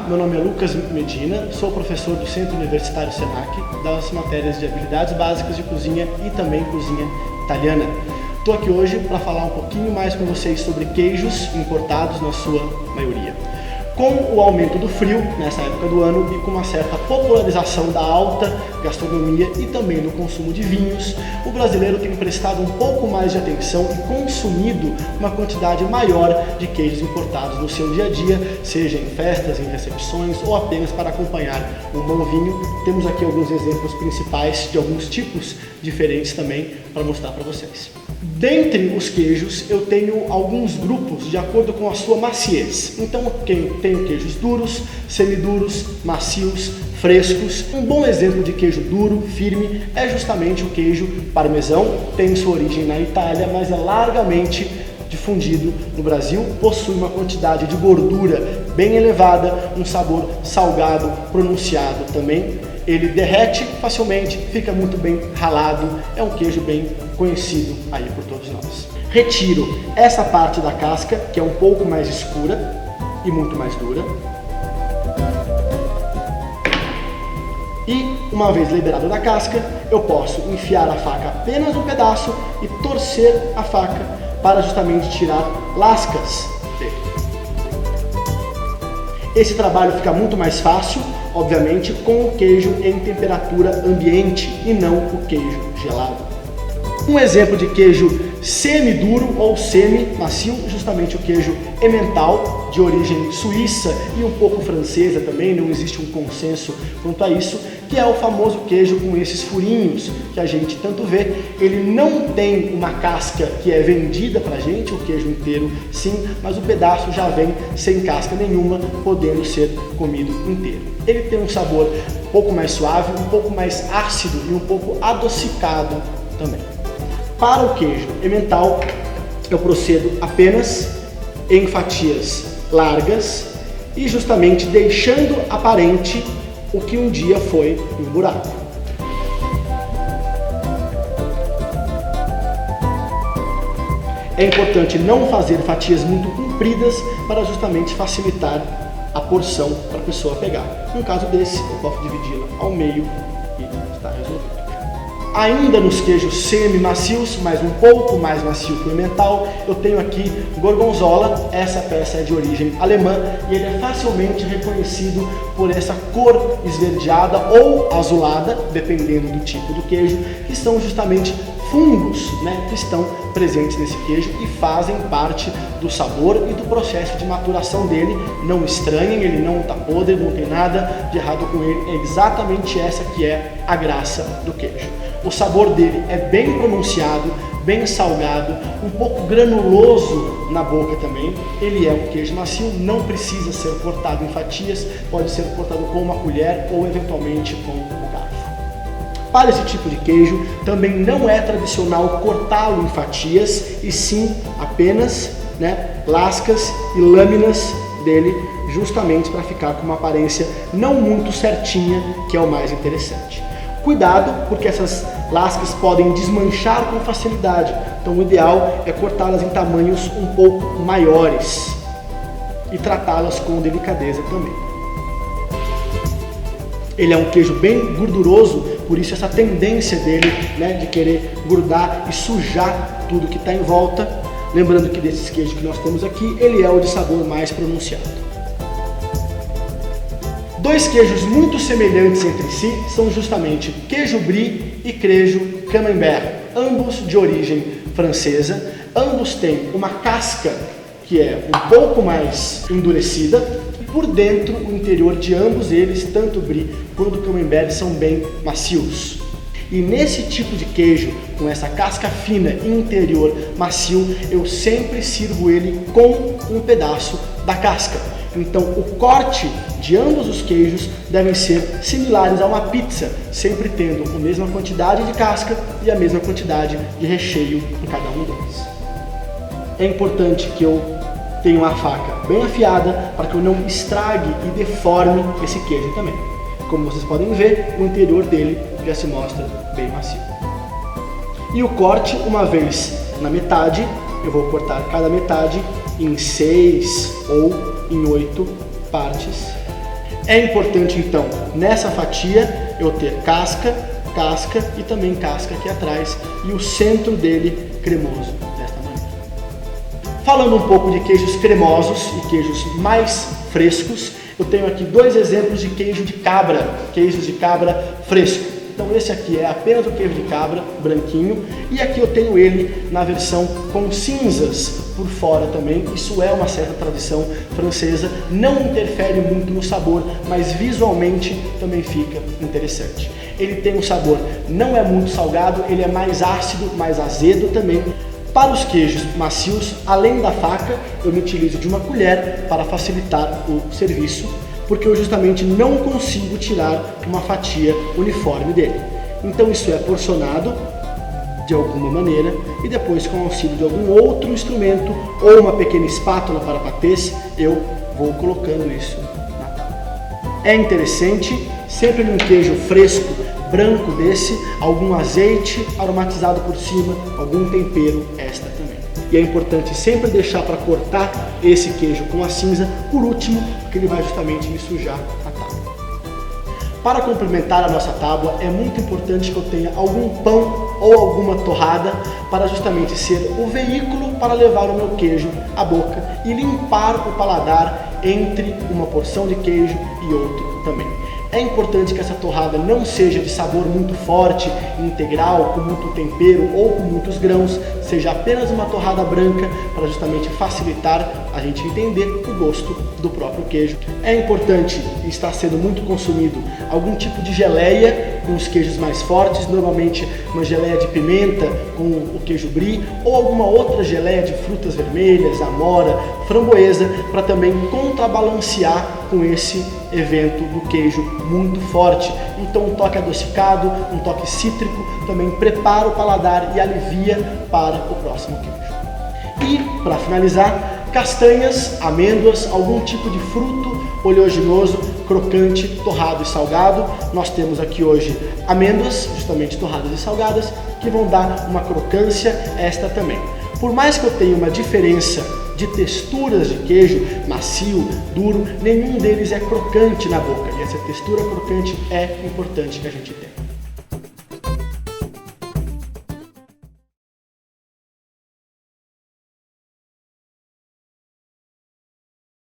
meu nome é Lucas Medina, sou professor do Centro Universitário Senac, das matérias de habilidades básicas de cozinha e também cozinha italiana. Estou aqui hoje para falar um pouquinho mais com vocês sobre queijos importados na sua maioria. Com o aumento do frio nessa época do ano e com uma certa popularização da alta gastronomia e também do consumo de vinhos, o brasileiro tem prestado um pouco mais de atenção e consumido uma quantidade maior de queijos importados no seu dia a dia, seja em festas, em recepções ou apenas para acompanhar um bom vinho. Temos aqui alguns exemplos principais de alguns tipos diferentes também para mostrar para vocês. Dentre os queijos, eu tenho alguns grupos de acordo com a sua maciez. Então, tenho queijos duros, semiduros, macios, frescos. Um bom exemplo de queijo duro, firme, é justamente o queijo parmesão. Tem sua origem na Itália, mas é largamente difundido no Brasil. Possui uma quantidade de gordura bem elevada, um sabor salgado pronunciado também. Ele derrete facilmente, fica muito bem ralado, é um queijo bem conhecido aí por todos nós. Retiro essa parte da casca, que é um pouco mais escura e muito mais dura. E, uma vez liberado da casca, eu posso enfiar a faca apenas um pedaço e torcer a faca para justamente tirar lascas dele. Esse trabalho fica muito mais fácil, obviamente, com o queijo em temperatura ambiente e não o queijo gelado. Um exemplo de queijo semi-duro ou semi-macio, justamente o queijo Emmental, de origem suíça e um pouco francesa também, não existe um consenso quanto a isso, que é o famoso queijo com esses furinhos que a gente tanto vê. Ele não tem uma casca que é vendida pra gente, o queijo inteiro sim, mas o pedaço já vem sem casca nenhuma, podendo ser comido inteiro. Ele tem um sabor um pouco mais suave, um pouco mais ácido e um pouco adocicado também. Para o queijo Emmental, eu procedo apenas em fatias largas e justamente deixando aparente o que um dia foi um buraco. É importante não fazer fatias muito compridas para justamente facilitar a porção para a pessoa pegar. No caso desse, eu posso dividi-la ao meio e está resolvido. Ainda nos queijos semi-macios, mas um pouco mais macio que o Emmental, eu tenho aqui Gorgonzola. Essa peça é de origem alemã e ele é facilmente reconhecido por essa cor esverdeada ou azulada, dependendo do tipo do queijo, que são justamente fungos, que estão presentes nesse queijo e fazem parte do sabor e do processo de maturação dele. Não estranhem, ele não está podre, não tem nada de errado com ele, é exatamente essa que é a graça do queijo. O sabor dele é bem pronunciado, bem salgado, um pouco granuloso na boca também. Ele é um queijo macio, não precisa ser cortado em fatias, pode ser cortado com uma colher ou eventualmente com o garfo. Para esse tipo de queijo, também não é tradicional cortá-lo em fatias, e sim apenas lascas e lâminas dele, justamente para ficar com uma aparência não muito certinha, que é o mais interessante. Cuidado, porque essas lascas podem desmanchar com facilidade, então o ideal é cortá-las em tamanhos um pouco maiores e tratá-las com delicadeza também. Ele é um queijo bem gorduroso, por isso essa tendência dele de querer grudar e sujar tudo que está em volta. Lembrando que desses queijos que nós temos aqui, ele é o de sabor mais pronunciado. Dois queijos muito semelhantes entre si são justamente queijo brie e queijo camembert, ambos de origem francesa. Ambos têm uma casca que é um pouco mais endurecida e por dentro, o interior de ambos eles, tanto o brie quanto o camembert, são bem macios. E nesse tipo de queijo, com essa casca fina e interior macio, eu sempre sirvo ele com um pedaço da casca. Então o corte de ambos os queijos devem ser similares a uma pizza, sempre tendo a mesma quantidade de casca e a mesma quantidade de recheio em cada um deles. É importante que eu tenha uma faca bem afiada para que eu não estrague e deforme esse queijo também. Como vocês podem ver, o interior dele já se mostra bem macio. E o corte, uma vez na metade, eu vou cortar cada metade em 6 ou em 8 partes É importante então, nessa fatia, eu ter casca e também casca aqui atrás e o centro dele cremoso, desta maneira. Falando um pouco de queijos cremosos e queijos mais frescos, eu tenho aqui dois exemplos de queijos de cabra fresco. Então esse aqui é apenas o queijo de cabra, branquinho, e aqui eu tenho ele na versão com cinzas por fora também. Isso é uma certa tradição francesa, não interfere muito no sabor, mas visualmente também fica interessante. Ele tem um sabor, não é muito salgado, ele é mais ácido, mais azedo também. Para os queijos macios, além da faca, eu me utilizo de uma colher para facilitar o serviço, porque eu justamente não consigo tirar uma fatia uniforme dele. Então isso é porcionado de alguma maneira e depois, com o auxílio de algum outro instrumento ou uma pequena espátula para patês, eu vou colocando isso na tábua. É interessante, sempre num queijo fresco, branco desse, algum azeite aromatizado por cima, algum tempero extra também. E é importante sempre deixar para cortar esse queijo com a cinza por último, porque ele vai justamente me sujar a tábua. Para complementar a nossa tábua, é muito importante que eu tenha algum pão ou alguma torrada para justamente ser o veículo para levar o meu queijo à boca e limpar o paladar entre uma porção de queijo e outro também. É importante que essa torrada não seja de sabor muito forte, integral, com muito tempero ou com muitos grãos, seja apenas uma torrada branca para justamente facilitar a gente entender o gosto do próprio queijo. É importante estar sendo muito consumido algum tipo de geleia com os queijos mais fortes, normalmente uma geleia de pimenta com o queijo brie ou alguma outra geleia de frutas vermelhas, amora, framboesa, para também contrabalancear com esse evento do queijo muito forte. Então um toque adocicado, um toque cítrico também prepara o paladar e alivia para o próximo queijo. E para finalizar, castanhas, amêndoas, algum tipo de fruto oleaginoso, crocante, torrado e salgado. Nós temos aqui hoje amêndoas, justamente torradas e salgadas, que vão dar uma crocância extra também. Por mais que eu tenha uma diferença de texturas de queijo, macio, duro, nenhum deles é crocante na boca. E essa textura crocante é importante que a gente tenha.